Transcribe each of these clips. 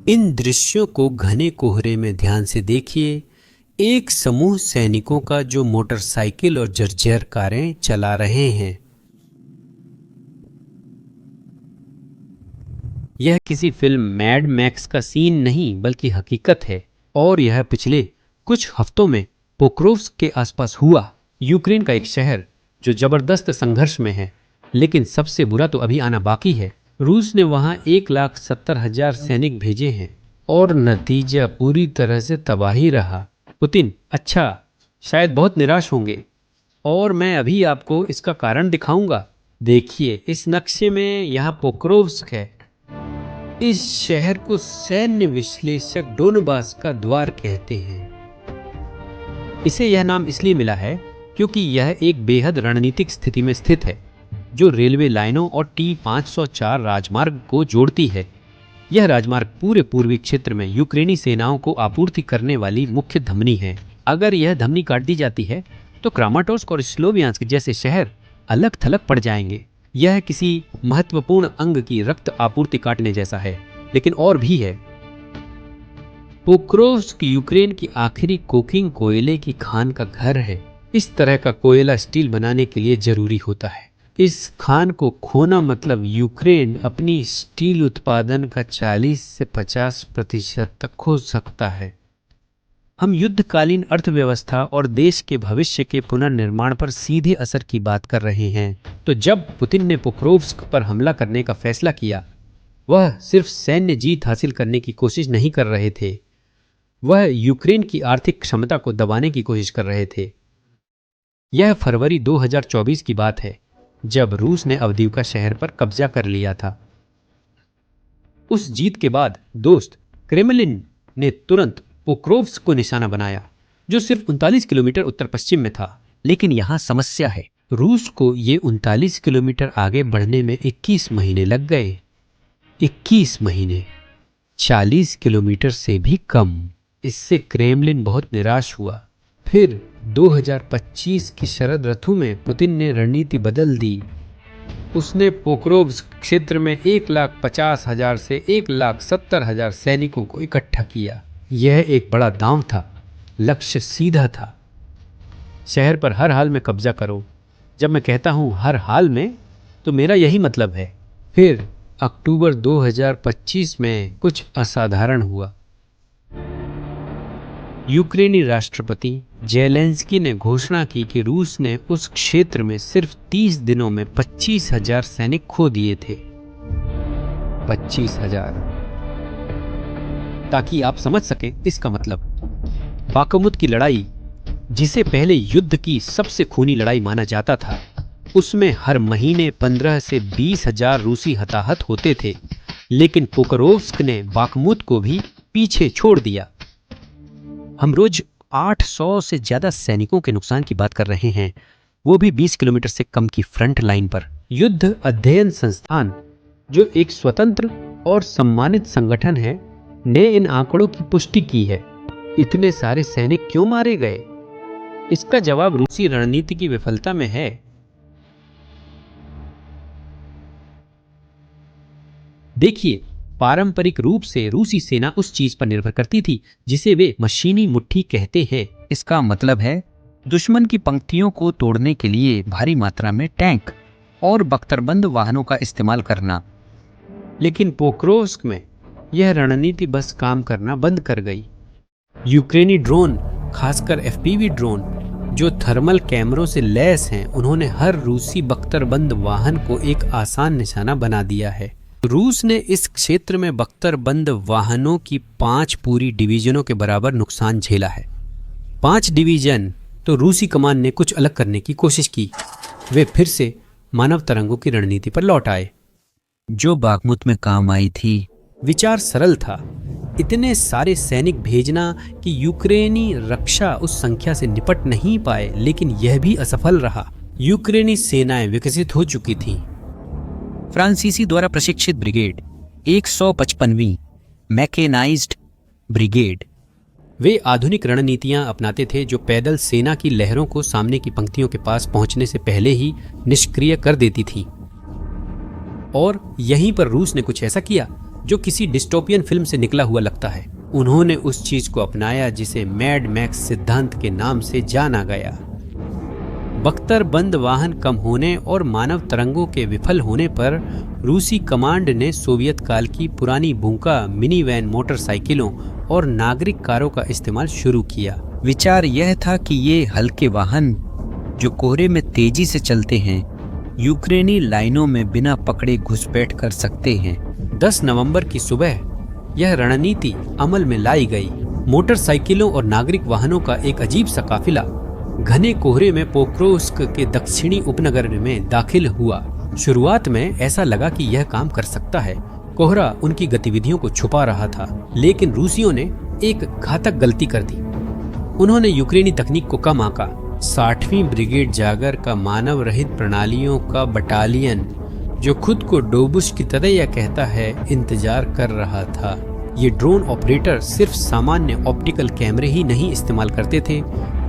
इन दृश्यों को घने कोहरे में ध्यान से देखिए। एक समूह सैनिकों का जो मोटरसाइकिल और जर्जर कारें चला रहे हैं। यह किसी फिल्म मैड मैक्स का सीन नहीं बल्कि हकीकत है, और यह पिछले कुछ हफ्तों में पोक्रोव्स्क के आसपास हुआ। यूक्रेन का एक शहर जो जबरदस्त संघर्ष में है, लेकिन सबसे बुरा तो अभी आना बाकी है। रूस ने वहां 1,70,000 सैनिक भेजे हैं और नतीजा पूरी तरह से तबाही रहा। पुतिन शायद बहुत निराश होंगे, और मैं अभी आपको इसका कारण दिखाऊंगा। देखिए, इस नक्शे में यहाँ पोक्रोव्स्क है। इस शहर को सैन्य विश्लेषक डोनबास का द्वार कहते हैं। इसे यह नाम इसलिए मिला है क्योंकि यह एक बेहद रणनीतिक स्थिति में स्थित है, जो रेलवे लाइनों और T-504 राजमार्ग को जोड़ती है। यह राजमार्ग पूरे पूर्वी क्षेत्र में यूक्रेनी सेनाओं को आपूर्ति करने वाली मुख्य धमनी है। अगर यह धमनी काट दी जाती है तो क्रामाटोर्स्क और स्लोवियांस्क जैसे शहर अलग थलग पड़ जाएंगे। यह किसी महत्वपूर्ण अंग की रक्त आपूर्ति काटने जैसा है, लेकिन और भी है। पोक्रोव्स्क यूक्रेन की आखिरी कोकिंग कोयले की खान का घर है। इस तरह का कोयला स्टील बनाने के लिए जरूरी होता है। इस खान को खोना मतलब यूक्रेन अपनी स्टील उत्पादन का 40 से 50% तक खो सकता है। हम युद्धकालीन अर्थव्यवस्था और देश के भविष्य के पुनर्निर्माण पर सीधे असर की बात कर रहे हैं। तो जब पुतिन ने पोक्रोव्स्क पर हमला करने का फैसला किया, वह सिर्फ सैन्य जीत हासिल करने की कोशिश नहीं कर रहे थे, वह यूक्रेन की आर्थिक क्षमता को दबाने की कोशिश कर रहे थे। यह फरवरी 2024 की बात है, जब रूस ने अवदीव्का शहर पर कब्जा कर लिया था। उस जीत के बाद दोस्त क्रेमलिन ने तुरंत पोक्रोव्स्क को निशाना बनाया, जो सिर्फ 39 किलोमीटर उत्तर पश्चिम में था। लेकिन यहां समस्या है, रूस को ये 39 किलोमीटर आगे बढ़ने में 21 महीने लग गए। 21 महीने, 40 किलोमीटर से भी कम। इससे क्रेमलिन बहुत निराश हुआ। फिर 2025 की शरद ऋतु में पुतिन ने रणनीति बदल दी। उसने पोक्रोव्स्क क्षेत्र में 1,50,000 से 1,70,000 सैनिकों को इकट्ठा किया। यह एक बड़ा दांव था। लक्ष्य सीधा था, शहर पर हर हाल में कब्जा करो। जब मैं कहता हूं हर हाल में, तो मेरा यही मतलब है। फिर अक्टूबर 2025 में कुछ असाधारण हुआ। यूक्रेनी राष्ट्रपति जेलेंस्की ने घोषणा की कि रूस ने उस क्षेत्र में सिर्फ 30 दिनों में 25,000 सैनिक खो दिए थे। 25,000। ताकि आप समझ सकें इसका मतलब, बाखमुत की लड़ाई, जिसे पहले युद्ध की सबसे खूनी लड़ाई माना जाता था, उसमें हर महीने 15 से 20,000 रूसी हताहत होते थे। लेकिन पोक्रोव्स्क ने बाखमुत को भी पीछे छोड़ दिया। हम रोज 800 से ज्यादा सैनिकों के नुकसान की बात कर रहे हैं, वो भी 20 किलोमीटर से कम की फ्रंट लाइन पर। युद्ध अध्ययन संस्थान, जो एक स्वतंत्र और सम्मानित संगठन है, ने इन आंकड़ों की पुष्टि की है। इतने सारे सैनिक क्यों मारे गए? इसका जवाब रूसी रणनीति की विफलता में है। देखिए, पारंपरिक रूप से रूसी सेना उस चीज पर निर्भर करती थी जिसे वे मशीनी मुट्ठी कहते हैं। इसका मतलब है दुश्मन की पंक्तियों को तोड़ने के लिए भारी मात्रा में टैंक और बख्तरबंद वाहनों का इस्तेमाल करना। लेकिन पोक्रोव्स्क में यह रणनीति बस काम करना बंद कर गई। यूक्रेनी ड्रोन, खासकर FPV ड्रोन, जो थर्मल कैमरों से लैस हैं, उन्होंने हर रूसी बख्तरबंद वाहन को एक आसान निशाना बना दिया है। रूस ने इस क्षेत्र में बख्तरबंद वाहनों की 5 पूरी डिवीजनों के बराबर नुकसान झेला है। 5 डिवीजन। तो रूसी कमान ने कुछ अलग करने की कोशिश की। वे फिर से मानव तरंगों की रणनीति पर लौट आए, जो बाखमुत में काम आई थी। विचार सरल था, इतने सारे सैनिक भेजना कि यूक्रेनी रक्षा उस संख्या से निपट नहीं पाए। लेकिन यह भी असफल रहा। यूक्रेनी सेनाएं विकसित हो चुकी थीं। फ्रांसीसी द्वारा प्रशिक्षित ब्रिगेड, 155वीं मैकेनाइज्ड ब्रिगेड, वे आधुनिक रणनीतियां अपनाते थे जो पैदल सेना की लहरों को सामने की पंक्तियों के पास पहुंचने से पहले ही निष्क्रिय कर देती थीं। और यहीं पर रूस ने कुछ ऐसा किया जो किसी डिस्टोपियन फिल्म से निकला हुआ लगता है। उन्होंने उस चीज को अपनाया जिसे मैड मैक्स सिद्धांत के नाम से जाना गया। बख्तर बंद वाहन कम होने और मानव तरंगों के विफल होने पर रूसी कमांड ने सोवियत काल की पुरानी बुंका मिनी वैन मोटरसाइकिलों और नागरिक कारों का इस्तेमाल शुरू किया। विचार यह था कि ये हल्के वाहन जो कोहरे में तेजी से चलते हैं, यूक्रेनी लाइनों में बिना पकड़े घुसपैठ कर सकते हैं। 10 नवंबर की सुबह यह रणनीति अमल में लाई गई। मोटरसाइकिलों और नागरिक वाहनों का एक अजीब सा काफिला घने कोहरे में पोक्रोव्स्क के दक्षिणी उपनगर में दाखिल हुआ। शुरुआत में ऐसा लगा कि यह काम कर सकता है। कोहरा उनकी गतिविधियों को छुपा रहा था, लेकिन रूसियों ने एक घातक गलती कर दी। उन्होंने यूक्रेनी तकनीक को कम आंका। 60वीं ब्रिगेड जागर का मानव रहित प्रणालियों का बटालियन, जो खुद को डोबुश की तरह यह कहता है, इंतजार कर रहा था। ये ड्रोन ऑपरेटर सिर्फ सामान्य ऑप्टिकल कैमरे ही नहीं इस्तेमाल करते थे,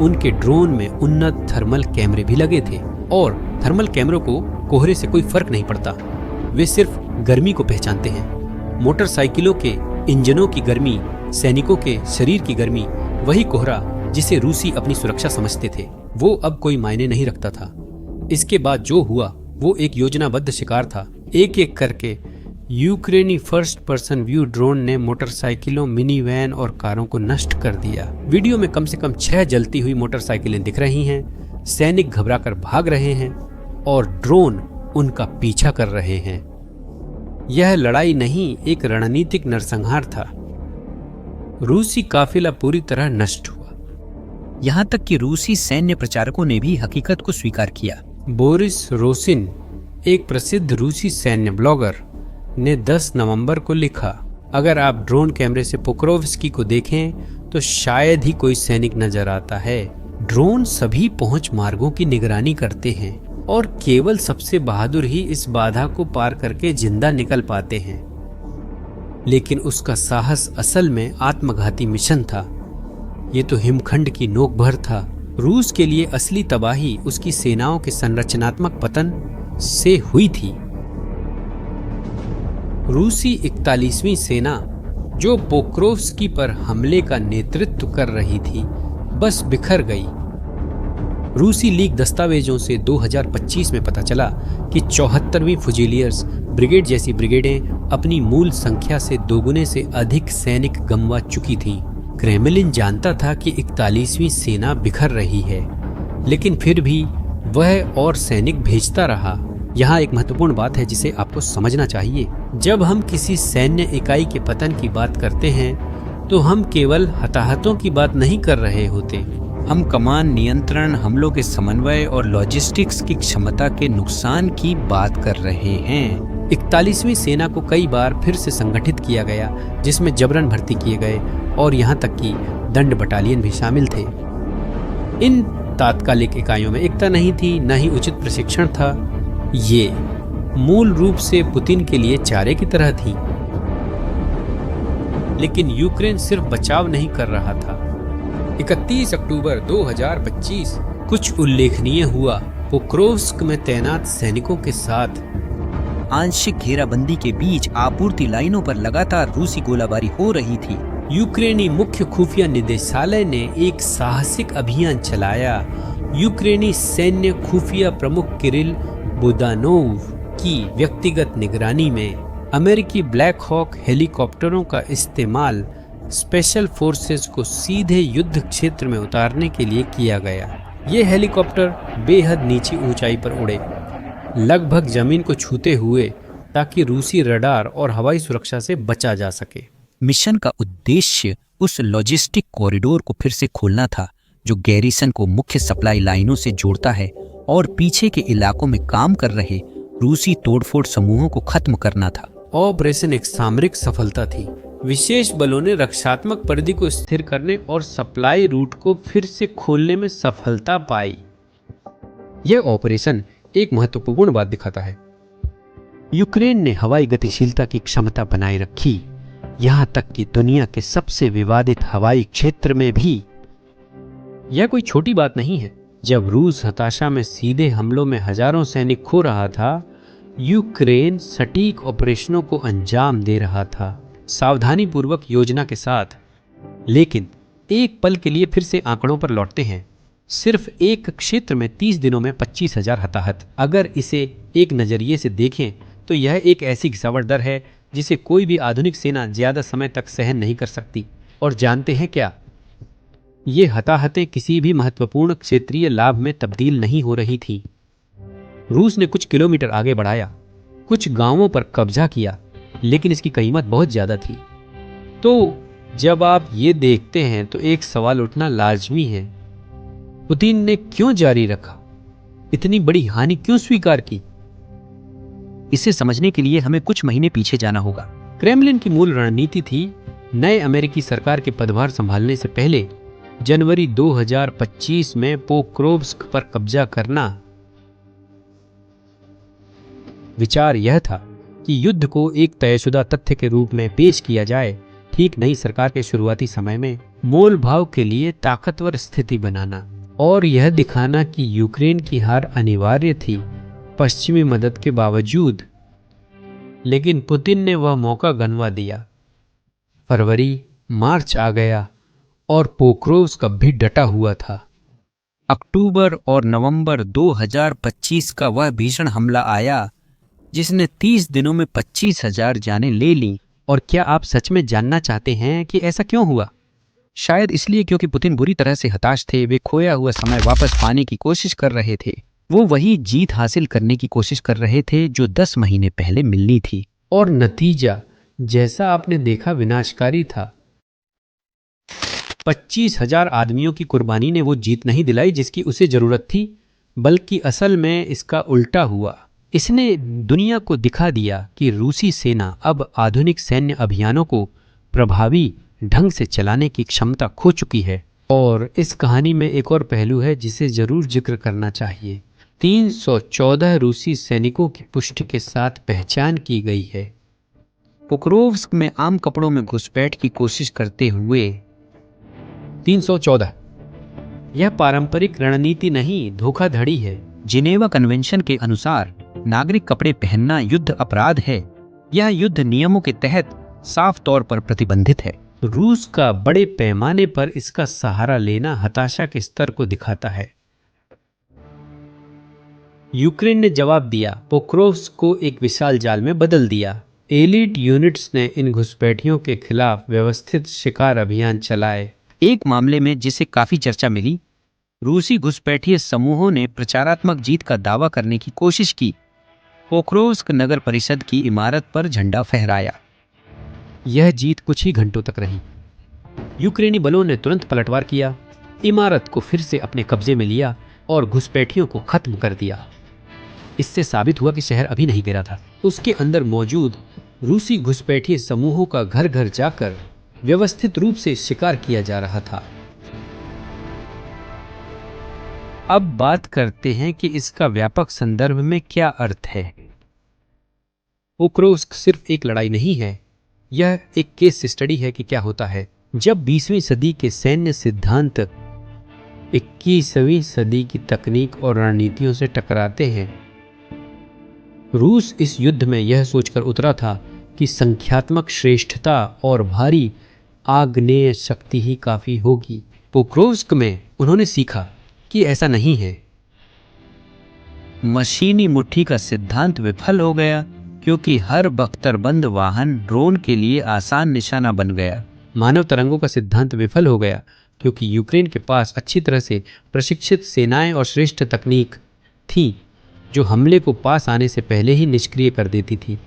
उनके ड्रोन में उन्नत थर्मल कैमरे भी लगे थे। और थर्मल कैमरों को कोहरे से कोई फर्क नहीं पड़ता, वे सिर्फ गर्मी को पहचानते हैं। मोटरसाइकिलों के इंजनों की गर्मी, सैनिकों के शरीर की गर्मी, वही कोहरा जिसे रूसी अपनी सुरक्षा समझते थे, वो अब कोई मायने नहीं रखता था। इसके बाद जो हुआ वो एक योजनाबद्ध शिकार था। एक एक करके यूक्रेनी फर्स्ट पर्सन व्यू ड्रोन ने मोटरसाइकिलों, मिनी वैन और कारों को नष्ट कर दिया। वीडियो में कम से कम 6 जलती हुई मोटरसाइकिलें दिख रही हैं। सैनिक घबराकर भाग रहे हैं और ड्रोन उनका पीछा कर रहे हैं। यह लड़ाई नहीं, एक रणनीतिक नरसंहार था। रूसी काफिला पूरी तरह नष्ट हुआ। यहाँ तक कि रूसी सैन्य प्रचारकों ने भी हकीकत को स्वीकार किया। बोरिस रोसिन, एक प्रसिद्ध रूसी सैन्य ब्लॉगर, ने 10 नवंबर को लिखा, अगर आप ड्रोन कैमरे से पोक्रोव्स्की को देखें तो शायद ही कोई सैनिक नजर आता है। ड्रोन सभी पहुंच मार्गों की निगरानी करते हैं और केवल सबसे बहादुर ही इस बाधा को पार करके जिंदा निकल पाते हैं। लेकिन उसका साहस असल में आत्मघाती मिशन था। ये तो हिमखंड की नोक भर था। रूस के लिए असली तबाही उसकी सेनाओं के संरचनात्मक पतन से हुई थी। रूसी 41वीं सेना, जो पोक्रोव्स्की पर हमले का नेतृत्व कर रही थी, बस बिखर गई। रूसी लीग दस्तावेजों से 2025 में पता चला कि 74वीं फुजिलियर्स ब्रिगेड जैसी ब्रिगेडें अपनी मूल संख्या से दोगुने से अधिक सैनिक गंवा चुकी थीं। क्रेमलिन जानता था कि 41वीं सेना बिखर रही है, लेकिन फिर भी वह और सैनिक भेजता रहा। यहाँ एक महत्वपूर्ण बात है जिसे आपको समझना चाहिए। जब हम किसी सैन्य इकाई के पतन की बात करते हैं तो हम केवल हताहतों की बात नहीं कर रहे होते। हम कमान, नियंत्रण, हमलों के समन्वय और लॉजिस्टिक्स की क्षमता के नुकसान की बात कर रहे हैं। 41वीं सेना को कई बार फिर से संगठित किया गया, जिसमें जबरन भर्ती किए गए और यहाँ तक कि दंड बटालियन भी शामिल थे। इन तात्कालिक इकाइयों में एकता नहीं थी, न ही उचित प्रशिक्षण था। ये मूल रूप से पुतिन के लिए चारे की तरह थी। लेकिन यूक्रेन सिर्फ बचाव नहीं कर रहा था। 31 अक्टूबर 2025 कुछ उल्लेखनीय हुआ। पोक्रोव्स्क में तैनात सैनिकों के साथ आंशिक घेराबंदी के बीच आपूर्ति लाइनों पर लगातार रूसी गोलाबारी हो रही थी। यूक्रेनी मुख्य खुफिया निदेशालय ने एक साहसिक अभियान चलाया। यूक्रेनी सैन्य खुफिया प्रमुख किरिल बुदानोव की व्यक्तिगत निगरानी में अमेरिकी ब्लैक हॉक हेलीकॉप्टरों का इस्तेमाल स्पेशल फोर्सेस को सीधे युद्ध क्षेत्र में उतारने के लिए किया गया। ये हेलीकॉप्टर बेहद नीची ऊंचाई पर उड़े, लगभग जमीन को छूते हुए, ताकि रूसी रडार और हवाई सुरक्षा से बचा जा सके। मिशन का उद्देश्य उस लॉजिस्टिक कॉरिडोर को फिर से खोलना था जो गैरिसन को मुख्य सप्लाई लाइनों से जोड़ता है और पीछे के इलाकों में काम कर रहे रूसी तोड़फोड़ समूहों को खत्म करना था। ऑपरेशन एक सामरिक सफलता थी। विशेष बलों ने रक्षात्मक परिधि को स्थिर करने और सप्लाई रूट को फिर से खोलने में सफलता पाई। यह ऑपरेशन एक महत्वपूर्ण बात दिखाता है। यूक्रेन ने हवाई गतिशीलता की क्षमता बनाए रखी, यहां तक कि दुनिया के सबसे विवादित हवाई क्षेत्र में भी। यह कोई छोटी बात नहीं है। जब रूस हताशा में सीधे हमलों में हजारों सैनिक खो रहा था, यूक्रेन सटीक ऑपरेशनों को अंजाम दे रहा था, सावधानी पूर्वक योजना के साथ। लेकिन एक पल के लिए फिर से आंकड़ों पर लौटते हैं। सिर्फ एक क्षेत्र में 30 दिनों में 25,000 हताहत। अगर इसे एक नज़रिए से देखें तो यह एक ऐसी घिसावट दर है जिसे कोई भी आधुनिक सेना ज़्यादा समय तक सहन नहीं कर सकती। और जानते हैं क्या, ये हताहतें किसी भी महत्वपूर्ण क्षेत्रीय लाभ में तब्दील नहीं हो रही थी। रूस ने कुछ किलोमीटर आगे बढ़ाया, कुछ गांवों पर कब्जा किया, लेकिन इसकी कीमत बहुत ज़्यादा थी। तो जब आप ये देखते हैं तो एक सवाल उठना लाजमी है, पुतिन ने क्यों जारी रखा? इतनी बड़ी हानि क्यों स्वीकार की? इसे समझने के लिए हमें कुछ महीने पीछे जाना होगा। क्रेमलिन की मूल रणनीति थी नए अमेरिकी सरकार के पदभार संभालने से पहले जनवरी 2025 में पोक्रोव्स्क पर कब्जा करना। विचार यह था कि युद्ध को एक तयशुदा तथ्य के रूप में पेश किया जाए, ठीक नई सरकार के शुरुआती समय में मोल भाव के लिए ताकतवर स्थिति बनाना और यह दिखाना कि यूक्रेन की हार अनिवार्य थी पश्चिमी मदद के बावजूद। लेकिन पुतिन ने वह मौका गंवा दिया। फरवरी मार्च आ गया और पोक्रोव्स्क भी डटा हुआ था। अक्टूबर और नवंबर 2025 का वह भीषण हमला आया जिसने 30 दिनों में 25,000 जानें ले ली। और क्या आप सच में जानना चाहते हैं कि ऐसा क्यों हुआ? शायद इसलिए क्योंकि पुतिन बुरी तरह से हताश थे। वे खोया हुआ समय वापस पाने की कोशिश कर रहे थे। वो वही जीत हासिल करने की कोशिश कर रहे थे जो 10 महीने पहले मिलनी थी। और नतीजा जैसा आपने देखा विनाशकारी था। 25,000 आदमियों की कुर्बानी ने वो जीत नहीं दिलाई जिसकी उसे जरूरत थी, बल्कि असल में इसका उल्टा हुआ। इसने दुनिया को दिखा दिया कि रूसी सेना अब आधुनिक सैन्य अभियानों को प्रभावी ढंग से चलाने की क्षमता खो चुकी है। और इस कहानी में एक और पहलू है जिसे जरूर जिक्र करना चाहिए। 314 रूसी सैनिकों की पुष्टि के साथ पहचान की गई है। पोक्रोव्स्क में आम कपड़ों में घुसपैठ की कोशिश करते हुए 314। यह पारंपरिक रणनीति नहीं, धोखाधड़ी है। जिनेवा कन्वेंशन के अनुसार नागरिक कपड़े पहनना युद्ध अपराध है। यह युद्ध नियमों के तहत साफ तौर पर प्रतिबंधित है। रूस का बड़े पैमाने पर इसका सहारा लेना हताशा के स्तर को दिखाता है। यूक्रेन ने जवाब दिया, पोक्रोव्स्क को एक विशाल जाल में बदल दिया। एलीट यूनिट्स ने इन घुसपैठियों के खिलाफ व्यवस्थित शिकार अभियान चलाए। एक मामले में जिसे काफी चर्चा मिली, रूसी घुसपैठिए समूहों ने प्रचारात्मक जीत का दावा करने की कोशिश की। पोक्रोव्स्क नगर परिषद की इमारत पर झंडा फहराया। यह जीत कुछ ही घंटों तक रही। यूक्रेनी बलों ने तुरंत पलटवार किया, इमारत को फिर से अपने कब्जे में लिया और घुसपैठियों को खत्म कर दिया। इससे साबित हुआ कि शहर अभी नहीं गिरा था। उसके अंदर मौजूद रूसी घुसपैठिए समूहों का घर घर जाकर व्यवस्थित रूप से शिकार किया जा रहा था। अब बात करते हैं कि इसका व्यापक संदर्भ में क्या अर्थ है। पोक्रोव्स्क सिर्फ एक लड़ाई नहीं है, यह एक केस स्टडी है कि क्या होता है जब 20वीं सदी के सैन्य सिद्धांत 21वीं सदी की तकनीक और रणनीतियों से टकराते हैं। रूस इस युद्ध में यह सोचकर उतरा था कि संख्यात्मक श्रेष्ठता और भारी आग्नेय शक्ति ही काफी होगी। पोक्रोव्स्क में उन्होंने सीखा कि ऐसा नहीं है। मशीनी मुट्ठी का सिद्धांत विफल हो गया क्योंकि हर बख्तरबंद वाहन ड्रोन के लिए आसान निशाना बन गया। मानव तरंगों का सिद्धांत विफल हो गया क्योंकि यूक्रेन के पास अच्छी तरह से प्रशिक्षित सेनाएं और श्रेष्ठ तकनीक थी जो हमले को पास आने से पहले ही निष्क्रिय कर देती थी।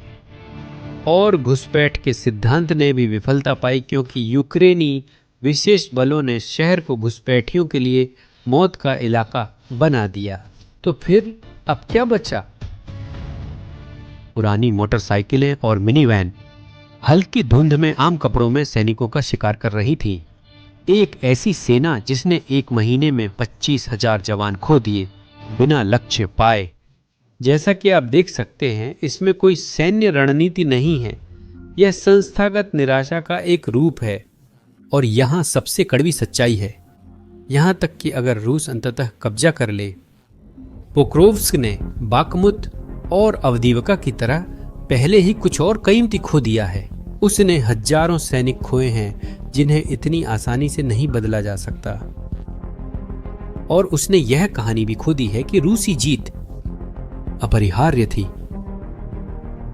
और घुसपैठ के सिद्धांत ने भी विफलता पाई क्योंकि यूक्रेनी विशेष बलों ने शहर को घुसपैठियों के लिए मौत का इलाका बना दिया। तो फिर अब क्या बचा? पुरानी मोटरसाइकिलें और मिनी वैन हल्की धुंध में आम कपड़ों में सैनिकों का शिकार कर रही थी। एक ऐसी सेना जिसने एक महीने में 25,000 जवान खो दिए बिना लक्ष्य पाए। जैसा कि आप देख सकते हैं, इसमें कोई सैन्य रणनीति नहीं है, यह संस्थागत निराशा का एक रूप है। और यहाँ सबसे कड़वी सच्चाई है, यहाँ तक कि अगर रूस अंततः कब्जा कर ले, पोक्रोव्स्क ने बाकमुत और अवदीवका की तरह पहले ही कुछ और कीमती खो दिया है। उसने हजारों सैनिक खोए हैं जिन्हें इतनी आसानी से नहीं बदला जा सकता। और उसने यह कहानी भी खो दी है कि रूसी जीत अपरिहार्य थी।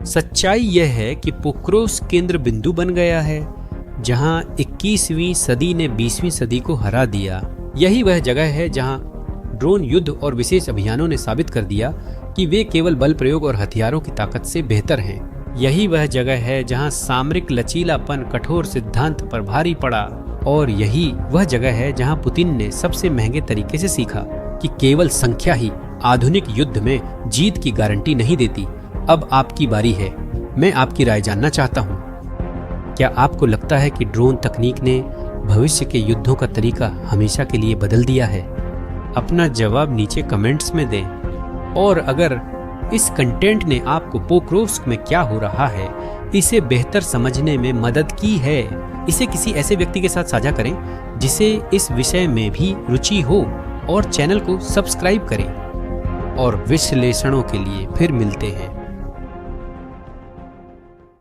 सच्चाई यह है कि पोक्रोस केंद्र बिंदु बन गया है, जहां 21वीं सदी ने 20वीं सदी को हरा दिया। यही वह जगह है जहां ड्रोन युद्ध और विशेष अभियानों ने साबित कर दिया कि वे केवल बल प्रयोग और हथियारों की ताकत से बेहतर हैं। यही वह जगह है जहां सामरिक लचीलापन कठोर सिद्धांत पर भारी पड़ा। और यही वह जगह है जहां पुतिन ने सबसे महंगे तरीके से सीखा कि केवल संख्या ही आधुनिक युद्ध में जीत की गारंटी नहीं देती। अब आपकी बारी है। मैं आपकी राय जानना चाहता हूं। क्या आपको लगता है कि ड्रोन तकनीक ने भविष्य के युद्धों का तरीका हमेशा के लिए बदल दिया है? अपना जवाब नीचे कमेंट्स में दें। और अगर इस कंटेंट ने आपको पोक्रोव्स्क में क्या हो रहा है इसे बेहतर समझने में मदद की है, इसे किसी ऐसे व्यक्ति के साथ साझा करें जिसे इस विषय में भी रुचि हो, और चैनल को सब्सक्राइब करें। और विश्लेषणों के लिए फिर मिलते हैं।